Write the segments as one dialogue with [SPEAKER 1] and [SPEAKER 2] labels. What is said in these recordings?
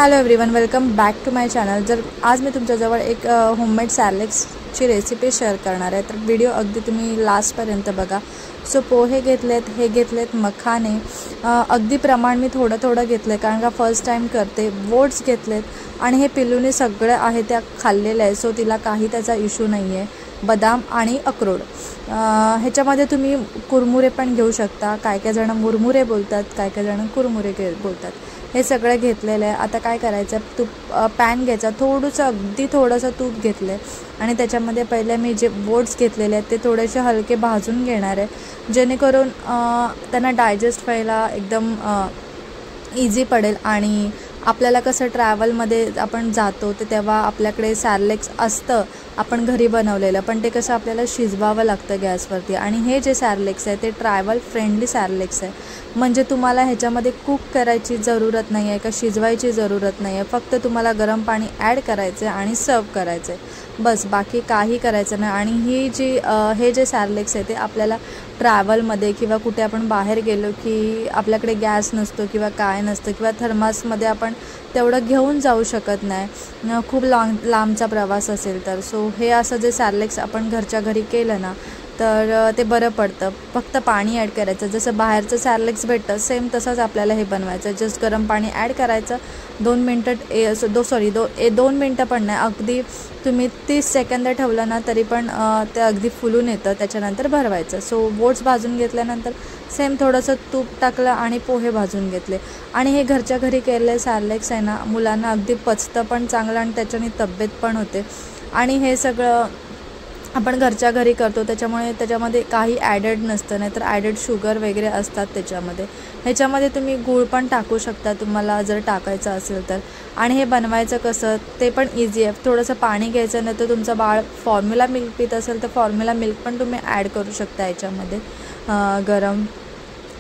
[SPEAKER 1] Hello everyone, welcome back to my channel. जर आज मी तुमच्याजवळ एक होममेड सॅरलेक्सची रेसिपी शेअर करणार आहे, तर व्हिडिओ अगदी तुम्ही लास्टपर्यंत बघा। सो पोहे घेतलेत, हे घेतलेत मखाने, अगदी प्रमाण मी थोडं थोडं घेतलं आहे कारण का फर्स्ट टाईम करते। ओट्स घेतलेत आणि हे पिल्लूने सगळं आहे त्या खाल्लेलं आहे, सो तिला काही त्याचा इश्यू नाही आहे। बदाम आणि अक्रोड, ह्याच्यामध्ये तुम्ही कुरमुरे पण घेऊ शकता। काय जण मुरमुरे बोलतात, काय जण कुरमुरे बोलतात। हे सगळं घेतलेलं आहे। आता काय करायचं, पॅन घ्यायचा, थोडंसं अगदी थोडंसं तूप घेतलं आहे आणि त्याच्यामध्ये पहिले मी जे ओट्स घेतलेले आहेत ते थोडेसे हलके भाजून घेणार आहे, जेणेकरून त्यांना डायजेस्ट व्हायला एकदम इझी पडेल। आणि आपल्याला कसं ट्रॅव्हलमध्ये आपण जातो तर तेव्हा आपल्याकडे सॅरलेक्स असतं आपण घरी बनवलेलं, पण ते कसं आपल्याला शिजवावं लागतं गॅसवरती। आणि हे जे सॅरलेक्स आहे ते ट्रॅव्हल फ्रेंडली सॅरलेक्स आहे, म्हणजे तुम्हाला ह्याच्यामध्ये कुक करायची ज़रूरत नाही आहे का शिजवायची ज़रूरत नाही आहे। फक्त तुम्हाला गरम पाणी ॲड करायचं आहे आणि सर्व करायचं आहे, बस बाकी काही करायचं नाही। आणि हे जे सॅरलेक्स आहे ते आपल्याला ट्रॅव्हलमध्ये किंवा कुठे आपण बाहेर गेलो की आपल्याकडे गॅस नसतो किंवा काय नसतं किंवा थर्मासमध्ये आपण तेवढं घेऊन जाऊ शकत नाही, खूप लांबचा प्रवास असेल तर। सो हे असं जे सॅरलेक्स आपण घरच्या घरी केलं ना तर ते बरं पडतं। फक्त पाणी ॲड करायचं, जसं बाहेरचं सॅरलेक्स भेटतं सेम तसंच आपल्याला हे बनवायचं। जस्ट गरम पाणी ॲड करायचं, 2 मिनटं पण नाही, अगदी तुम्ही 30 सेकंद ठेवलं ना तरी पण ते अगदी फुलून येतं, त्याच्यानंतर भरवायचं। सो ओट्स भाजून घेतल्यानंतर सेम थोडंसं तूप टाकलं आणि पोहे भाजून घेतले। आणि हे घरच्या घरी केलेले सॅरलेक्स आहे ना, मुलांना अगदी पचतं पण चांगलं आणि त्याच्याने तब्येत पण होते। आणि हे सगळं आपण घरच्या घरी करतो त्याच्यामध्ये काही ॲडेड नसतं, नाहीतर ॲडेड शुगर वगैरे असतात त्याच्यामध्ये। ह्याच्यामध्ये तुम्ही गूळ पण टाकू शकता तुम्हाला जर टाकायचं असेल तर। आणि हे बनवायचं कसं ते पण इझी आहे, थोडंसं पाणी घ्यायचं, नाही तर तुमचं बाळ फॉर्म्युला मिल्क पित असेल तर फॉर्म्युला मिल्क पण तुम्ही ॲड करू शकता याच्यामध्ये गरम,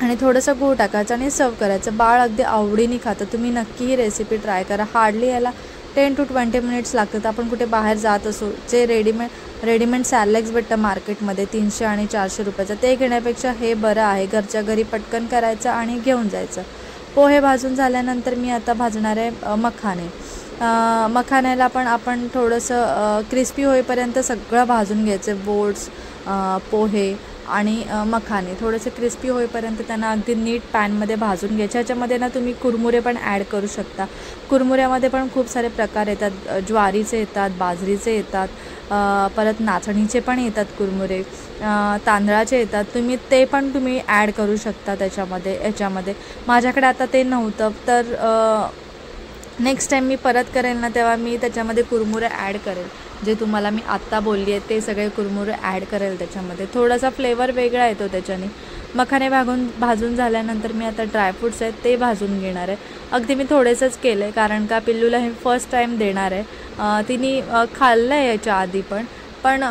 [SPEAKER 1] आणि थोडंसं गूळ टाकायचं आणि सर्व करायचं। बाळ अगदी आवडीने खातं, तुम्ही नक्की ही रेसिपी ट्राय करा। हार्डली याला 10 to 20 मिनिट्स लागतात। आपण कुठे बाहेर जात असो, जे रेडीमेड सॅरलेक्स भेटतं मार्केटमध्ये 300 आणि 400 रुपयाचं, ते घेण्यापेक्षा हे बरं आहे। घरच्या घरी पटकन करायचं आणि घेऊन जायचं। पोहे भाजून झाल्यानंतर मी आता भाजणार आहे मखाने। मखाण्याला पण आपण थोडंसं क्रिस्पी होईपर्यंत सगळं भाजून घ्यायचं। ओट्स, पोहे आणि मखाने थोडेसे क्रिस्पी होईपर्यंत त्यांना अगदी नीट पॅनमध्ये भाजून घ्यायचे। ह्याच्यामध्ये ना तुम्ही कुरमुरे पण ॲड करू शकता। कुरमुऱ्यामध्ये पण खूप सारे प्रकार येतात, ज्वारीचे येतात, बाजरीचे येतात, परत नाचणीचे पण येतात कुरमुरे, तांदळाचे येतात, ते पण तुम्ही ॲड करू शकता ह्याच्यामध्ये। माझ्याकडे आता ते नव्हतं, तर नेक्स्ट टाईम मी परत करेल ना तेव्हा मी त्याच्यामध्ये कुरमुरे ॲड करेल, जे तुम्हाला मी आत्ता बोलली आहे ते सगळे कुरमुरे ॲड करेल त्याच्यामध्ये। थोडासा फ्लेवर वेगळा येतो त्याच्याने। मखाने भाजून झाल्यानंतर मी आता ड्रायफ्रूट्स आहेत ते भाजून घेणार आहे। अगदी मी थोडेसंच केलं आहे कारण का पिल्लूला हे फर्स्ट टाईम देणार आहे। तिने खाल्लं आहे याच्या आधी पण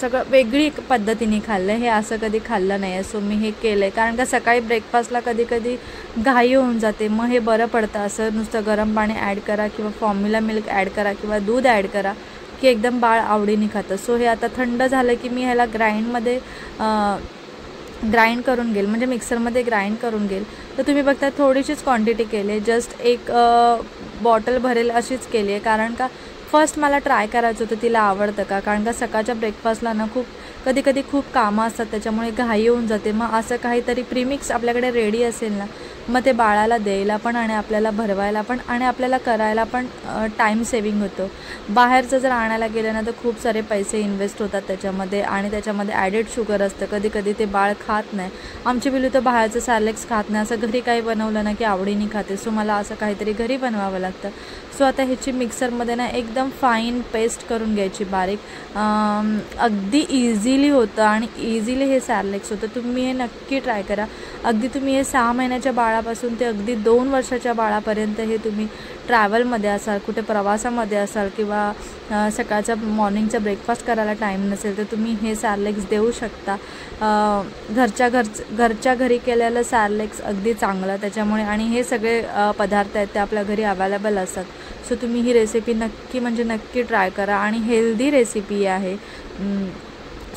[SPEAKER 1] सगळं वेगळी पद्धतीने खाल्लं आहे, हे असं कधी खाल्लं नाही आहे। सो मी हे केलं आहे कारण का सकाळी ब्रेकफास्टला कधी घाई होऊन जाते, मग हे बरं पडतं असं नुसतं गरम पाणी ॲड करा किंवा फॉर्म्युला मिल्क ॲड करा किंवा दूध ॲड करा की एकदम बाळ आवडीने खातं। सो हे आता थंड झालं की मी ह्याला ग्राइंड करून घेईल, म्हणजे मिक्सरमध्ये ग्राइंड करून घेईल। तर तुम्ही बघता थोडीशीच क्वांटिटी केली आहे, जस्ट एक बॉटल भरेल अशीच केली आहे, कारण का फर्स्ट मला ट्राय करायचं होतं तिला आवडतं का, कारण का सकाळच्या ब्रेकफास्टला ना कधी खूप कामं असतात, त्याच्यामुळे घाई होऊन जाते। मग असं काहीतरी प्रीमिक्स आपल्याकडे रेडी असेल ना, मग ते बाळाला द्यायला पण आणि आपल्याला भरवायला पण आणि आपल्याला करायला पण टाईम सेविंग होतो। बाहेरचं जर आणायला गेलं ना तर खूप सारे पैसे इन्व्हेस्ट होतात त्याच्यामध्ये, आणि त्याच्यामध्ये ॲडेड शुगर असतं, कधी ते बाळ खात नाही। आमची पिल्लू तर बाहेरचं सॅरलेक्स खात नाही, असं घरी काही बनवलं ना की आवडीने खाते। सो मला असं काहीतरी घरी बनवावं लागतं। सो आता ह्याची मिक्सरमध्ये ना एकदम फाईन पेस्ट करून घ्यायची बारीक, अगदी इझिली होतं आणि इझिली हे सॅरलेक्स होतं। तुम्ही हे नक्की ट्राय करा। अगदी तुम्ही हे 6 महिन्याच्या बाळापासून ते अगदी 2 वर्षाच्या बाळापर्यंत हे तुम्ही ट्रॅव्हलमध्ये असाल, कुठे प्रवासामध्ये असाल किंवा सकाळचा मॉर्निंगचा ब्रेकफास्ट करायला टाईम नसेल तर तुम्ही हे सॅरलेक्स देऊ शकता। घरच्या घरी केलेलं सॅरलेक्स अगदी चांगलं त्याच्यामुळे, आणि हे सगळे पदार्थ आहेत ते आपल्या घरी अवेलेबल असतात। सो तुम्ही ही रेसिपी नक्की ट्राय करा, आणि हेल्दी रेसिपी आहे।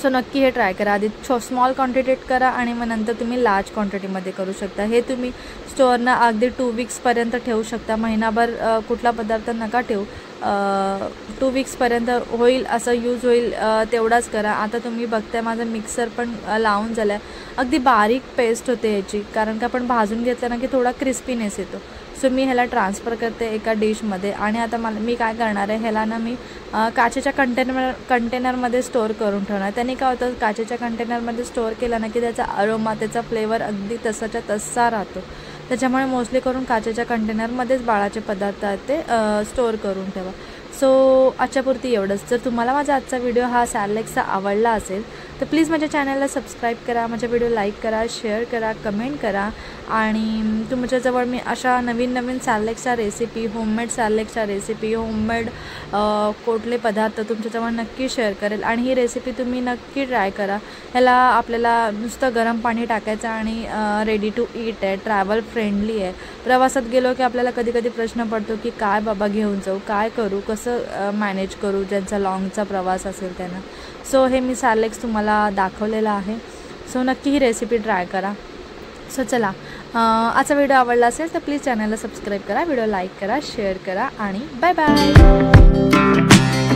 [SPEAKER 1] सो नक्की हे ट्राय करा. आधी स्मॉल क्वांटिटीत करा आणि मग नंतर तुम्ही लार्ज क्वांटिटीमध्ये करू शकता. हे तुम्ही स्टोअरनं अगदी 2 वीक्सपर्यंत ठेवू शकता. महिनाभर कुठला पदार्थ नका ठेवू. 2 वीक्सपर्यंत होईल असं यूज होईल तेवढाच करा. आता तुम्ही बघताय माझा मिक्सर पण लावून झाला आहे. अगदी बारीक पेस्ट होते याची, कारण का आपण भाजून घेतलं ना की थोडा क्रिस्पीनेस येतो. सो मी ह्याला ट्रान्सफर करते एका डिशमध्ये. आणि आता मी काय करणार आहे, ह्याला ना मी काचेच्या कंटेनरमध्ये स्टोअर करून ठेवणार. त्याने काय होतं, काचेच्या कंटेनरमध्ये स्टोअर केला ना की त्याचा अरोमा, त्याचा फ्लेवर अगदी तसाच्या तसा राहतो. त्याच्यामुळे मोस्टली करून काचेच्या कंटेनरमध्येच बाळाचे पदार्थ ते स्टोअर करून ठेवा. सो आजच्यापुरती एवढंच. जर तुम्हाला माझा आजचा व्हिडिओ हा सॅलेक्सचा आवडला असेल तर प्लीज माझ्या चॅनलला सबस्क्राईब करा, माझ्या व्हिडिओ लाईक करा, शेअर करा, कमेंट करा. आणि तुमच्याजवळ मी अशा नवीन सॅलेक्सच्या रेसिपी, होममेड सॅलेक्सच्या रेसिपी, होममेड कुठले पदार्थ तुमच्याजवळ नक्की शेअर करेल. आणि ही रेसिपी तुम्ही नक्की ट्राय करा. ह्याला आपल्याला नुसतं गरम पाणी टाकायचं आणि रेडी टू ईट आहे. ट्रॅव्हल फ्रेंडली आहे. प्रवासात गेलो की आपल्याला कधी प्रश्न पडतो की काय बाबा घेऊन जाऊ, काय करू, कसं मॅनेज करू, ज्यांचा लॉंगचा प्रवास असेल त्यांना. सो हे मी सॅलेक्स तुम्हाला दाखवलेलं आहे. सो नक्की ही रेसिपी ट्राय करा. सो चला, आजचा व्हिडिओ आवडला असेल तर प्लीज चॅनलला सबस्क्राईब करा, व्हिडिओ लाईक करा, शेअर करा आणि बाय बाय.